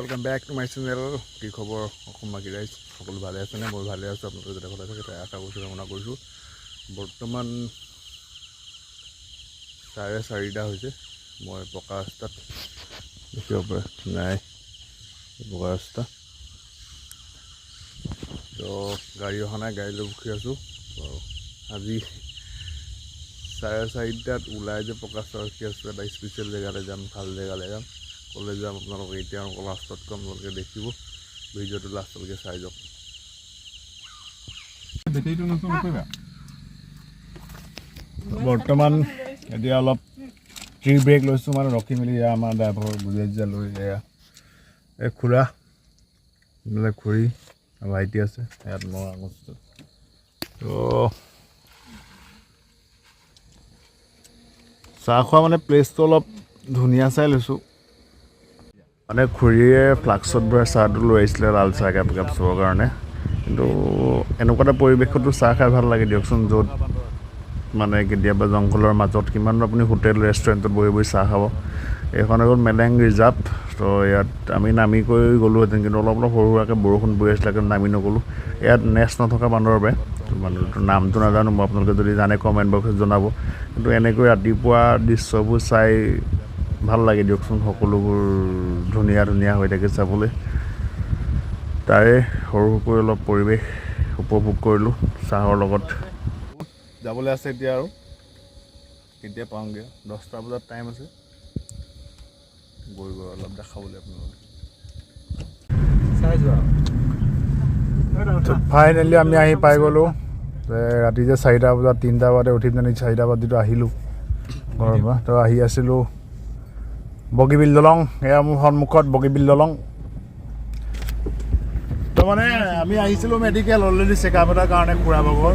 welcome back to my channel कि खबर बाकी राइज सकल भाले आছেনে मैं भाले आছো আপনাদের যেটা কথা থাকে আশা করছি কামনা কৰিছোঁ বৰ্তমান 4:30 হৈছে মই পকা ৰাস্তাত দেখিব পাৰে নাই পকা ৰাস্তা তো গাড়ী অহা নাই গাড়ী লৈ ৰখি আছোঁ আজি 4:30 ওলাই যে পকা ৰাস্তা ৰখি আছোঁ এটা স্পেচিয়েল জেগালৈ যাম ভাল জেগালৈ যাম কলেজ যাম আপোনালোকে এতিয়া লাষ্টত কম আপোনালোকে দেখিব ভিডিঅ'টো লাষ্টলৈকে চাই যাওক বৰ্তমান এতিয়া অলপ ট্ৰি ব্ৰেক লৈছোঁ মানে ৰখি মেলি আমাৰ ড্ৰাইভাৰ বুজাই দিয়া লৈ এয়া এই খুৰা এইফালে খুৰী আৰু ভাইটি আছে ইয়াত মই আগত তো চাহ খোৱা মানে প্লেচটো অলপ ধুনীয়া চাই লৈছোঁ মানে খুৰীয়ে ফ্লাক্সত ভৰাই চাহটো লৈ আহিছিলে লাল চাহ একাপ চবৰ কাৰণে কিন্তু এনেকুৱা এটা পৰিৱেশতো চাহ খাই ভাল লাগে দিয়কচোন য'ত মানে কেতিয়াবা জংঘলৰ মাজত কিমান আপুনি হোটেল ৰেষ্টুৰেণ্টত বহি বহি চাহ খাব এইখন হ'ল মেলেং ৰিজাৰ্ভ তো ইয়াত আমি নামি কৰি গ'লোহেঁতেন কিন্তু অলপ অলপ সৰু সুৰাকৈ বৰষুণ পৰি আছিলে কিন্তু নামি নগ'লোঁ ইয়াত নেক্সট নথকা মানুহৰ বাবে মানুহটোৰ নামটো নাজানো মই আপোনালোকে যদি জানে কমেণ্ট বক্সত জনাব কিন্তু এনেকৈ ৰাতিপুৱা দৃশ্যবোৰ চাই ভাল লাগে দিয়কচোন সকলোবোৰ ধুনীয়া ধুনীয়া হৈ থাকে চাবলৈ তাৰে সৰু সৰুকৈ অলপ পৰিৱেশ উপভোগ কৰিলোঁ চাহৰ লগত যাবলৈ আছে এতিয়া আৰু কেতিয়া পাওঁগৈ 10টা বজাত টাইম আছে গৈ গৈ অলপ দেখাবলৈ আপোনালোকে ফাইনেলি আমি আহি পাই গ'লোঁ ৰাতি যে 4টা বজাত 3টা বজাতে উঠি পিনে 4টা বজাত যিটো আহিলোঁ ঘৰৰ পৰা তো আহি আছিলোঁ বগীবিল দলং এয়া মোৰ সন্মুখত বগীবিল দলং তো মানে আমি আহিছিলোঁ মেডিকেল অলৰেডি চেকআপ এটাৰ কাৰণে খুৰা ভাগৰ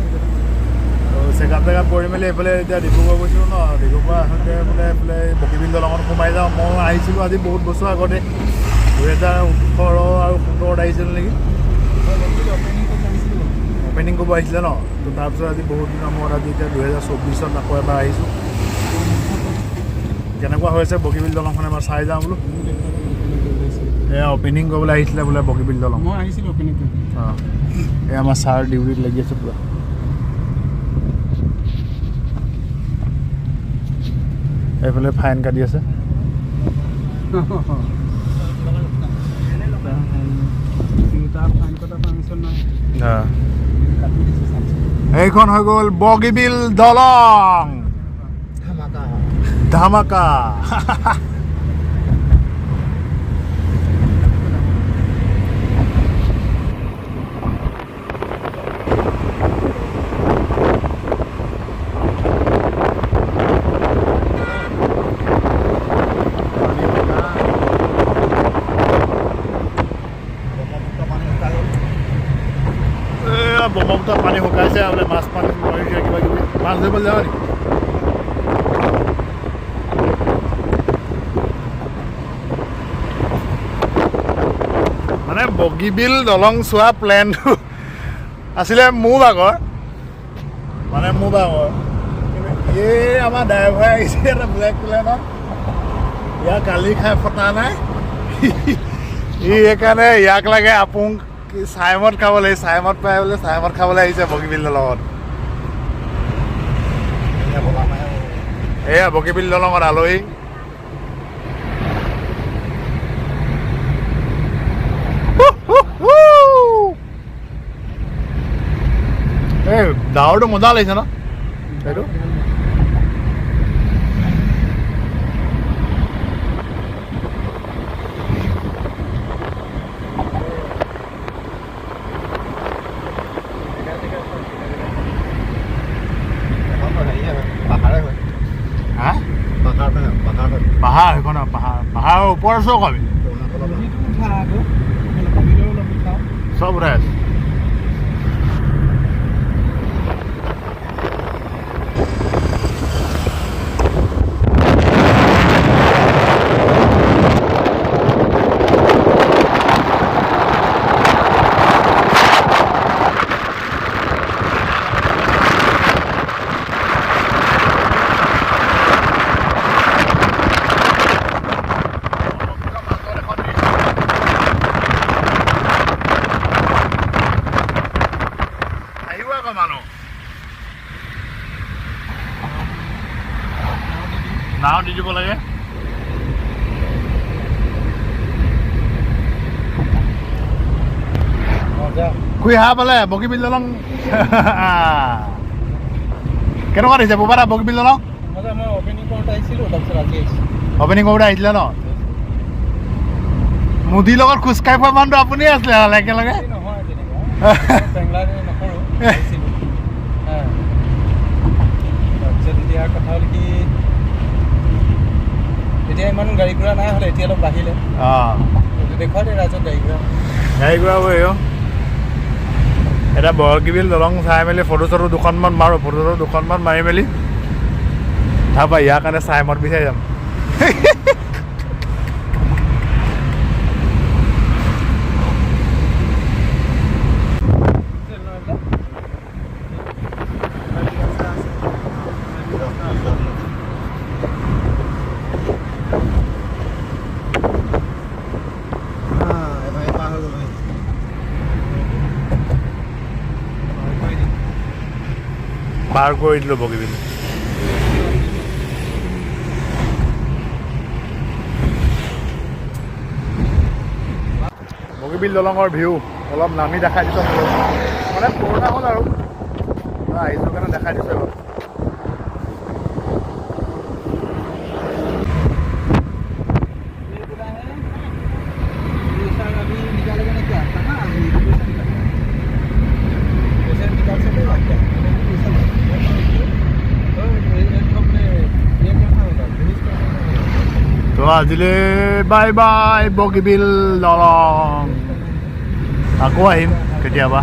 তো চেকআপ টেকআপ কৰি মেলি এইফালে এতিয়া ডিব্ৰুগড় গৈছিলোঁ ন ডিব্ৰুগড় আহোঁতে বোলে এইফালে বগীবিল দলঙত সোমাই যাওঁ মই আহিছিলোঁ আজি বহুত বছৰ আগতে 2018 আৰু 17 আহিছিলোঁ নেকি অপেনিং কৰিব আহিছিলে ন তো তাৰপিছত আজি বহুত দিনৰ মূৰত আজি এতিয়া 2024ত আকৌ এবাৰ আহিছোঁ কেনেকুৱা হৈছে বগীবিল দলংখন এবাৰ চাই যাওঁ বোলো এয়া অপেনিং কৰিবলৈ আহিছিলে বোলে বগীবিল দলং মই আহিছিলোঁ অপেনিং অঁ এই আমাৰ ছাৰ ডিউটিত লাগি আছে পূৰা এইফালে ফাইন কাটি আছে এইখন হৈ গ'ল বগীবিল দলং ধামাকা ব্ৰহ্মপুত্ৰ পানী শুকাইছে বোলে মাছ পানী মৰিছে কিবা কিবি মাছ ধৰিবলৈ যাওঁ নেকি মানে বগীবিল দলং চোৱা প্লেনটো আছিলে মোৰ ভাগৰ কিন্তু এই আমাৰ ড্ৰাইভাৰ আহিছে এটা ব্লেক প্লেনত ইয়াৰ কালি খাই ফটা নাই ই সেইকাৰণে ইয়াক লাগে আপোং চাইমদ খাবলৈ চাইমদ পাই বোলে চাইমদ খাবলৈ আহিছে বগীবিল দলঙত এয়া বগীবিল দলঙত আলহী এই ডাৱৰটো মজা লাগিছে ন সেইটো পাহাৰ সেইখন পাহাৰৰ ওপৰত আছো আমি চব উঠাই আছো নাও দি দিব লাগে খুই হা পালে বগীবিল দলং কেনেকুৱা দিছে বুবাদা বগীবিল দলং অপেনিং কৰোঁতে আহিছিলে ন মোদীৰ লগত খোজকাঢ়ি পোৱা মানুহটো আপুনিয়ে আছিলে একেলগে কথা হ'ল কি এতিয়া ইমান গাড়ী ঘোঁৰা নাই হ'লে এতিয়া অলপ বাঢ়িলে দেখুৱাই দে ৰাইজক গাড়ী ঘোঁৰা বৈ এটা বগীবিল দলং চাই মেলি ফটো চটো দুখনমান মাৰোঁ ফটো চটো দুখনমান মাৰি মেলি তাৰপৰা ইয়াৰ কাৰণে চাই মদ বিচাৰি যাম পাৰ কৰি দিলোঁ বগীবিল বগীবিল দলঙৰ ভিউ অলপ নামি দেখাই দিছোঁ মানে পুৰণা হ'ল আৰু আহিছোঁ কাৰণে দেখাই দিছোঁ অলপ তো আজিলৈ বাই বাই বগীবিল দলং আকৌ আহিম কেতিয়াবা